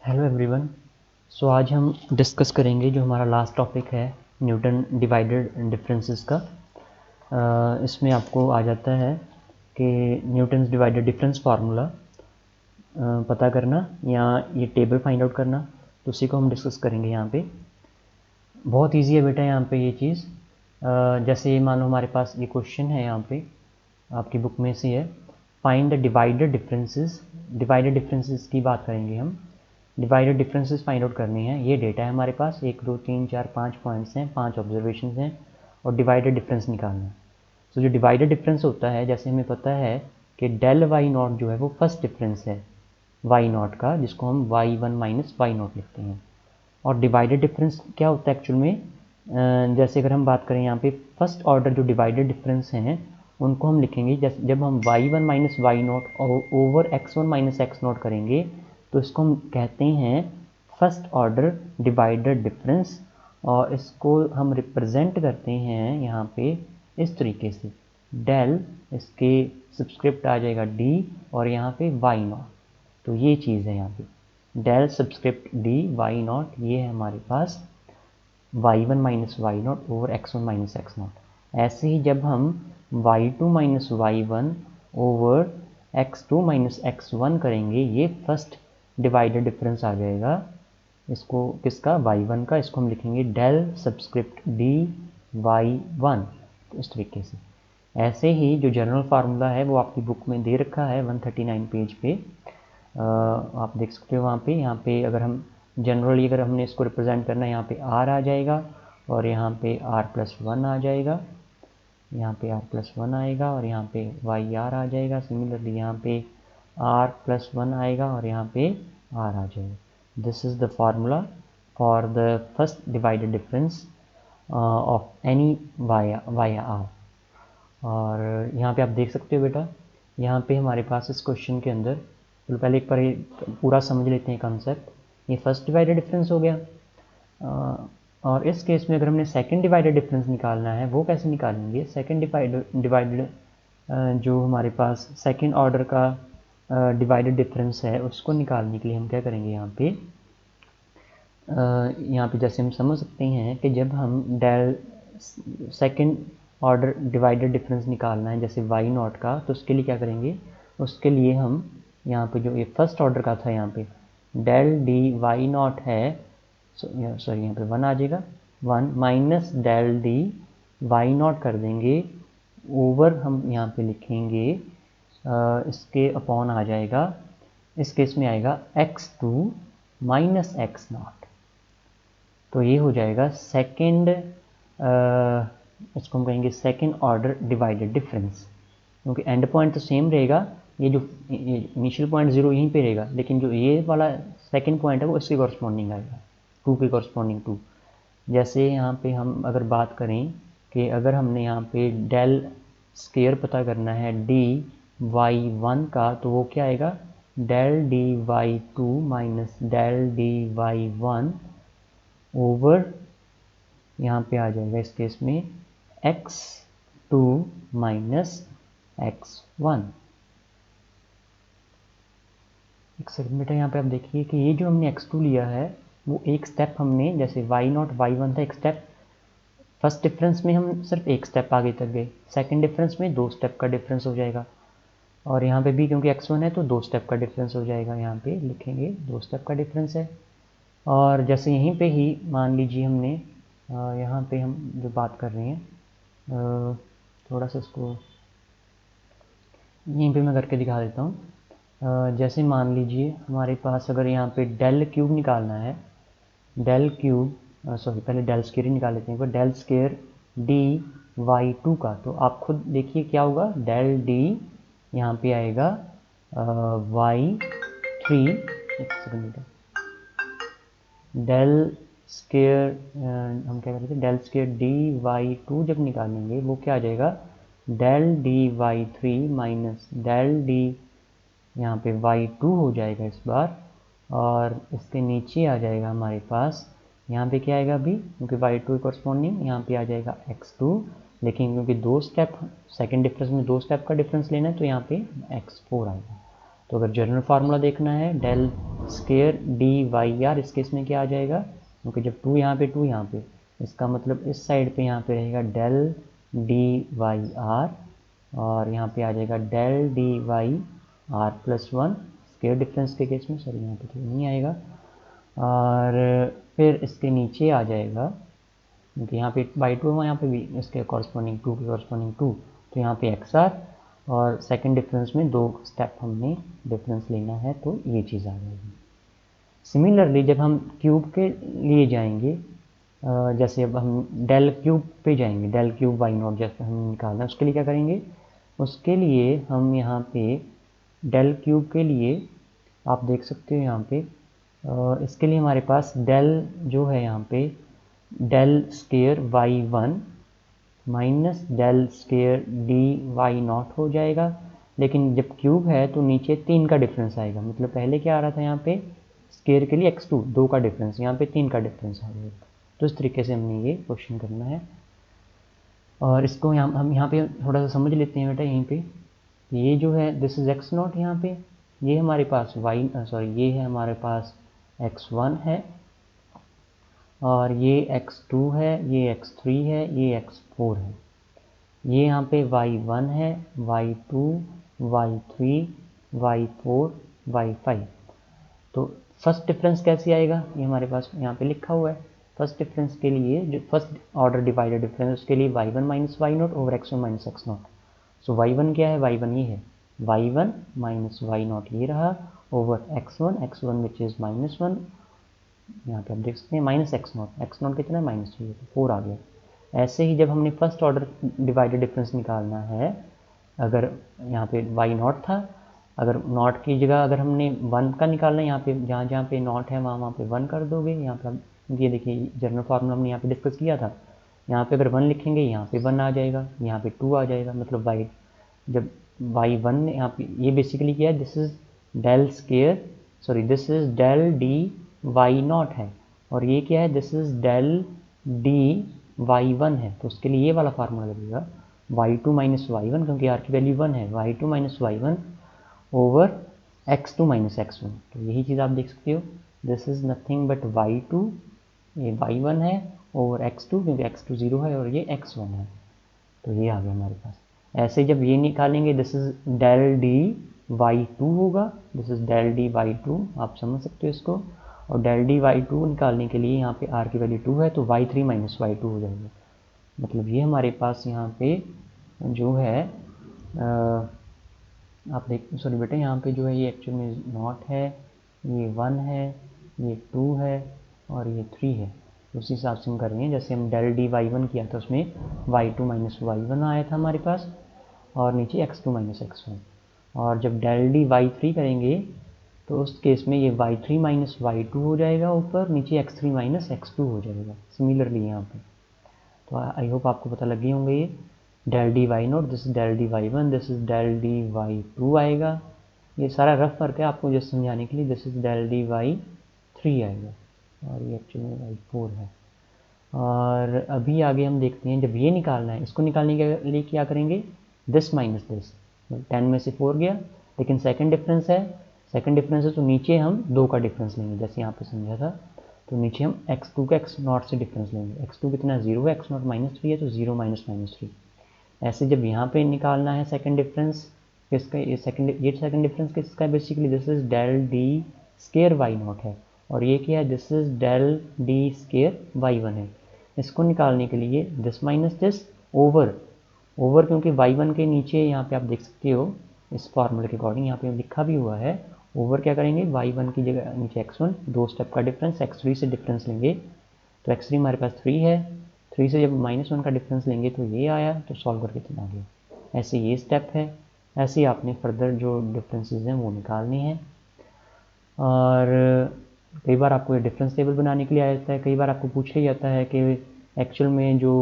Hello everyone. सो आज हम discuss करेंगे जो हमारा लास्ट टॉपिक है न्यूटन डिवाइडेड डिफरेंसेस का। इसमें आपको आ जाता है कि न्यूटन्स डिवाइडेड डिफरेंस फार्मूला पता करना या ये टेबल फाइंड आउट करना, तो उसी को हम डिस्कस करेंगे यहाँ पे। बहुत इजी है बेटा यहाँ पे ये चीज़। जैसे मान लो हमारे पास ये क्वेश्चन है, यहाँ पे आपकी बुक में से है, find the divided differences. Divided differences की बात करेंगे हम। डिवाइडेड डिफरेंसेस फाइंड आउट करने हैं। ये डेटा है हमारे पास 1 2 3 4 5 पॉइंट्स हैं, 5 ऑब्जर्वेशन हैं और डिवाइडेड डिफरेंस निकालना है। तो जो डिवाइडेड डिफरेंस होता है, जैसे हमें पता है कि डेल वाई नॉट जो है वो फर्स्ट डिफरेंस है वाई नॉट का, जिसको हम y1 माइनस वाई नॉट लिखते हैं। और डिवाइडेड डिफरेंस क्या होता है एक्चुअल में, जैसे अगर हम बात करें यहाँ पे फर्स्ट ऑर्डर जो डिवाइडेड डिफरेंस हैं उनको हम लिखेंगे जैसे जब हम y1 minus y not over x1 minus x not करेंगे, तो इसको हम कहते हैं फर्स्ट ऑर्डर डिवाइडेड डिफरेंस। और इसको हम रिप्रेजेंट करते हैं यहाँ पे इस तरीके से, डेल, इसके सब्सक्रिप्ट आ जाएगा d और यहाँ पे वाई नॉट। तो ये चीज़ है यहाँ पे del subscript d y not, ये है हमारे पास y1 minus y not over x1 minus x not. ऐसे ही जब हम y2 minus y1 over x2 minus x1 करेंगे, ये फर्स्ट डिवाइडेड डिफरेंस आ जाएगा। इसको किसका, y1 का, इसको हम लिखेंगे डेल सब्सक्रिप्ट डी y1। तो इस तरीके से। ऐसे ही जो जनरल फार्मूला है वो आपकी बुक में दे रखा है 139 पेज पे, आप देख सकते हो वहाँ पे। यहाँ पे अगर हम जनरली अगर हमने इसको रिप्रेजेंट करना है, यहाँ पे r आ जाएगा और यहाँ पे r+1 आ जाएगा, यहाँ पे r+1 आएगा और यहाँ पे yr आ जाएगा। सिमिलरली यहाँ पे r+1 आएगा और यहाँ पे r आ जाएगा। This is the formula for the first divided difference of any via r। और यहाँ पे आप देख सकते हो बेटा, यहाँ पे हमारे पास इस क्वेश्चन के अंदर, तो पहले एक बार पूरा समझ लेते हैं कंसेप्ट। ये फर्स्ट डिवाइडेड डिफरेंस हो गया, और इस केस में अगर हमने सेकंड डिवाइडेड डिफरेंस निकालना है, वो कैसे निकालेंगे? सेकंड डिवाइडेड जो हमारे पास सेकंड ऑर्डर का डिवाइडेड डिफरेंस है, उसको निकालने के लिए हम क्या करेंगे यहाँ पे जैसे हम समझ सकते हैं कि जब हम del second order divided difference निकालना है जैसे वाई नॉट का, तो उसके लिए क्या करेंगे? उसके लिए हम यहाँ पे जो ये फर्स्ट ऑर्डर का था, यहाँ पे डेल डी वाई नॉट है, सॉरी यहाँ पे 1 आ जाएगा, 1 minus del D y not कर देंगे, ओवर हम यहाँ पे लिखेंगे इसके अपॉन आ जाएगा, इस केस में आएगा x2 माइनस एक्स नॉट। तो ये हो जाएगा सेकंड, इसको हम कहेंगे सेकंड ऑर्डर डिवाइडेड डिफरेंस, क्योंकि एंड पॉइंट तो सेम रहेगा। ये जो इनिशियल पॉइंट 0 यहीं पे रहेगा, लेकिन जो ये वाला सेकंड पॉइंट है वो इसके कॉरस्पॉन्डिंग आएगा, 2 के कॉरस्पॉन्डिंग 2। जैसे यहाँ पे हम अगर बात करें कि अगर हमने यहाँ पे डेल स्केयर पता करना है डी वाई वन का, तो वो क्या आएगा? Del D Y two minus del D y one over, यहाँ पे आ जाएगा इस केस में x2 माइनस x1। एक सेकंड बेटा, यहाँ पे आप देखिए कि ये जो हमने x2 लिया है वो एक स्टेप हमने, जैसे y0 y1 था एक स्टेप, फर्स्ट डिफरेंस में हम सिर्फ एक स्टेप आगे तक गए, सेकंड डिफरेंस में 2 स्टेप का डिफरेंस हो जाएगा। और यहाँ पे भी क्योंकि x1 है तो 2 स्टेप का डिफरेंस हो जाएगा, यहाँ पे लिखेंगे 2 स्टेप का डिफरेंस है। और जैसे यहीं पे ही मान लीजिए हमने यहाँ पे हम जो बात कर रहे हैं, थोड़ा सा इसको यहीं पे मैं करके दिखा देता हूँ। जैसे मान लीजिए हमारे पास अगर यहाँ पे डेल क्यूब निकालना है, डेल क्यूब, सॉरी पहले डेल स्केयर ही निकाल लेते हैं, del square d Y two का, तो आप खुद देखिए क्या होगा, डेल डी यहाँ पे आएगा वाई थ्री, एक सेकंड, डेल स्केयर हम क्या करते हैं, del square d Y two जब निकालेंगे वो क्या आ जाएगा, del D y three minus del d यहाँ पे वाई टू हो जाएगा इस बार। और इसके नीचे आ जाएगा हमारे पास, यहाँ पे क्या आएगा अभी, क्योंकि वाई टू कॉरस्पॉन्डिंग यहाँ पे आ जाएगा x2, लेकिन क्योंकि 2 स्टेप सेकेंड डिफरेंस में 2 स्टेप का डिफरेंस लेना है तो यहाँ पे x4 आएगा। तो अगर जनरल फार्मूला देखना है del square d y r, इस केस में क्या आ जाएगा, क्योंकि जब 2 यहाँ पे, इसका मतलब इस साइड पे यहाँ पे रहेगा डेल डी वाई आर, और यहाँ पे आ जाएगा del D y r plus 1 square difference के केस में, सॉरी यहाँ पे तो नहीं आएगा, और फिर इसके नीचे आ जाएगा, क्योंकि यहाँ पे बाई 2 है, यहाँ पे भी इसके कॉरस्पॉन्डिंग 2 के कॉरस्पॉन्डिंग 2, तो यहाँ पे एक्स आर, और सेकंड डिफरेंस में 2 स्टेप हमने डिफरेंस लेना है, तो ये चीज़ आ जाएगी। सिमिलरली जब हम क्यूब के लिए जाएंगे, जैसे अब हम डेल क्यूब पे जाएंगे, डेल क्यूब वाई नॉट जैसे हम निकालना है, उसके लिए क्या करेंगे, उसके लिए हम यहाँ पे डेल क्यूब के लिए आप देख सकते हो यहाँ पे, इसके लिए हमारे पास डेल जो है यहाँ पे del square y one minus del square d y not हो जाएगा, लेकिन जब क्यूब है तो नीचे 3 का डिफरेंस आएगा, मतलब पहले क्या आ रहा था यहाँ पे स्केयर के लिए x2 2 का डिफरेंस, यहाँ पे 3 का डिफरेंस आ जाएगा। तो इस तरीके से हमने ये क्वेश्चन करना है, और इसको हम यहाँ पे थोड़ा सा समझ लेते हैं बेटा। यहीं पे ये जो है दिस इज एक्स नॉट, यहाँ पे ये हमारे पास ये है हमारे पास x1 है, और ये x2 है, ये x3 है, ये x4 है, ये यहाँ पे y1 है, y2, y3, y4, y5। तो फर्स्ट डिफरेंस कैसे आएगा, ये हमारे पास यहाँ पे लिखा हुआ है। फर्स्ट डिफरेंस के लिए जो फर्स्ट ऑर्डर डिवाइडेड डिफरेंस, उसके लिए y1 minus y not over x1 minus x not. So y1 क्या है, y1 ये है, y1 माइनस वाई नॉट ये रहा ओवर x1 विच इज़ -1, यहाँ पे आप देख सकते हैं माइनस एक्स नॉट कितना है, -3, तो 4 आ गया। ऐसे ही जब हमने फर्स्ट ऑर्डर डिवाइडेड डिफरेंस निकालना है, अगर यहाँ पे वाई नॉट था, अगर नॉट की जगह अगर हमने 1 का निकालना है, यहाँ पे जहाँ पे नॉट है वहाँ पे 1 कर दोगे। यहाँ पे आप ये देखिए जनरल फार्मूला हमने यहाँ पे डिस्कस किया था, यहाँ पे अगर 1 लिखेंगे यहाँ पे 1 आ जाएगा, यहाँ पे 2 आ जाएगा, मतलब वाई जब y1 यहाँ पे ये बेसिकली क्या है, this is del square this is del D y not है, और ये क्या है, this is del D y1 है, तो उसके लिए ये वाला फार्मूला लगेगा y2 माइनस वाई, क्योंकि r की वैल्यू 1 है, y2 minus Y over x2 minus x1। तो यही चीज़ आप देख सकते हो, this is nothing but y2, ये y1 है ओवर x2, क्योंकि x2 0 है और ये x1 है, तो ये आ गया हमारे पास। ऐसे जब ये निकालेंगे this is del D Y two होगा, this is del D Y two, आप समझ सकते हो इसको। और डेल डी वाई टू निकालने के लिए यहाँ पे आर की वैल्यू 2 है, तो y3 माइनस वाई टू हो जाएगा। मतलब ये हमारे पास यहाँ पे जो है आप देख, सॉरी बेटा, यहाँ पे जो है ये एक्चुअल में नॉट है, ये 1 है, ये 2 है, और ये 3 है। उसी हिसाब से हम कर रहे हैं, जैसे हम डेल डी वाई वन किया था उसमें y2 माइनस वाई वन आया था हमारे पास, और नीचे x2 माइनस x1। और जब डेल डी वाई थ्री करेंगे तो उस केस में ये y3 माइनस वाई टू हो जाएगा ऊपर, नीचे x3 माइनस x2 हो जाएगा। सिमिलरली यहाँ पे तो आई होप आपको पता लग गए होंगे। ये del D y not, this is del D y one, this is del D Y two आएगा। ये सारा रफ वर्क है आपको जस्ट समझाने के लिए। This is del D y three आएगा, और ये एक्चुअली में वाई फोर है। और अभी आगे हम देखते हैं, जब ये निकालना है, इसको निकालने के लिए क्या करेंगे, दिस माइनस दिस, 10 में से 4 गया, लेकिन सेकंड डिफरेंस है तो नीचे हम 2 का डिफरेंस लेंगे, जैसे यहाँ पे समझा था। तो नीचे हम x2 का x नॉट से डिफरेंस लेंगे। x2 कितना 0 है, x नॉट -3 है, तो 0 माइनस -3। ऐसे जब यहाँ पे निकालना है सेकंड डिफरेंस किसका, ये सेकंड डिफरेंस किसका है, basically this is del d square y not है, और ये क्या है, this is del d square y one है। इसको निकालने के लिए दिस माइनस दिस ओवर क्योंकि y1 के नीचे यहाँ पे आप देख सकते हो इस फॉर्मूले के अकॉर्डिंग यहाँ पे लिखा भी हुआ है, ओवर क्या करेंगे, y1 की जगह नीचे x1, 2 स्टेप का डिफरेंस, x3 से डिफरेंस लेंगे, तो x3 हमारे पास 3 है, 3 से जब -1 का डिफरेंस लेंगे तो ये आया, तो सॉल्व करके इतना आ गया। ऐसे ये स्टेप है, ऐसे ही आपने फर्दर जो डिफरेंसेस हैं वो निकालने हैं। और कई बार आपको ये डिफरेंस टेबल बनाने के लिए आ जाता है, कई बार आपको पूछ लिया जाता है कि एक्चुअल में जो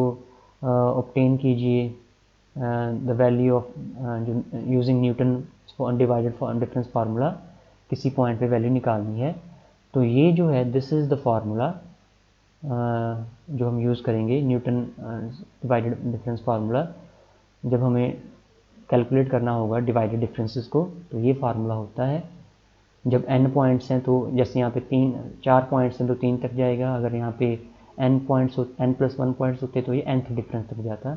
ऑब्टेन कीजिए the value of using Newton divided difference formula, किसी पॉइंट पे वैल्यू निकालनी है। तो ये जो है दिस इज़ द फार्मूला जो हम यूज़ करेंगे, न्यूटन डिवाइडेड डिफरेंस फार्मूला, जब हमें कैलकुलेट करना होगा डिवाइडेड डिफरेंसेस को, तो ये फार्मूला होता है। जब n पॉइंट्स हैं तो जैसे यहाँ पे 4 पॉइंट्स हैं तो 3 तक जाएगा, अगर यहाँ पे n प्लस 1 पॉइंट्स होते तो ये nth डिफरेंस तक जाता।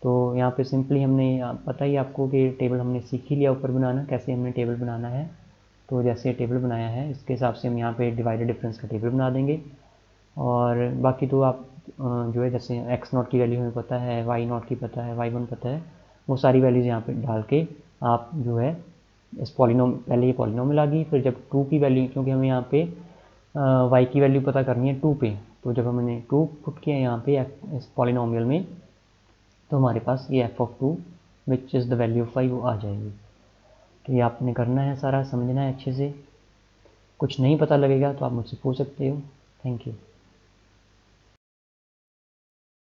तो यहाँ पे सिंपली हमने पता ही आपको कि टेबल हमने सीख ही लिया ऊपर बनाना, कैसे हमने टेबल बनाना है। तो जैसे टेबल बनाया है इसके हिसाब से हम यहाँ पे डिवाइडेड डिफरेंस का टेबल बना देंगे। और बाकी तो आप जो है जैसे x0 की वैल्यू हमें पता है, y0 की पता है, y1 पता है, वो सारी वैल्यूज़ यहाँ पे डाल के आप जो है इस पहले ये पॉलिनोमियल आ गई, फिर जब 2 की वैल्यू, क्योंकि हमें यहाँ पे y की वैल्यू पता करनी है 2 पे, तो जब हमने 2 पुट किया यहाँ पे इस पॉलिनोमियल में, तो हमारे पास ये f(2) which is the value of y वो आ जाएगी। तो ये आपने करना है, सारा समझना है अच्छे से। कुछ नहीं पता लगेगा तो आप मुझसे पूछ सकते हो। Thank you.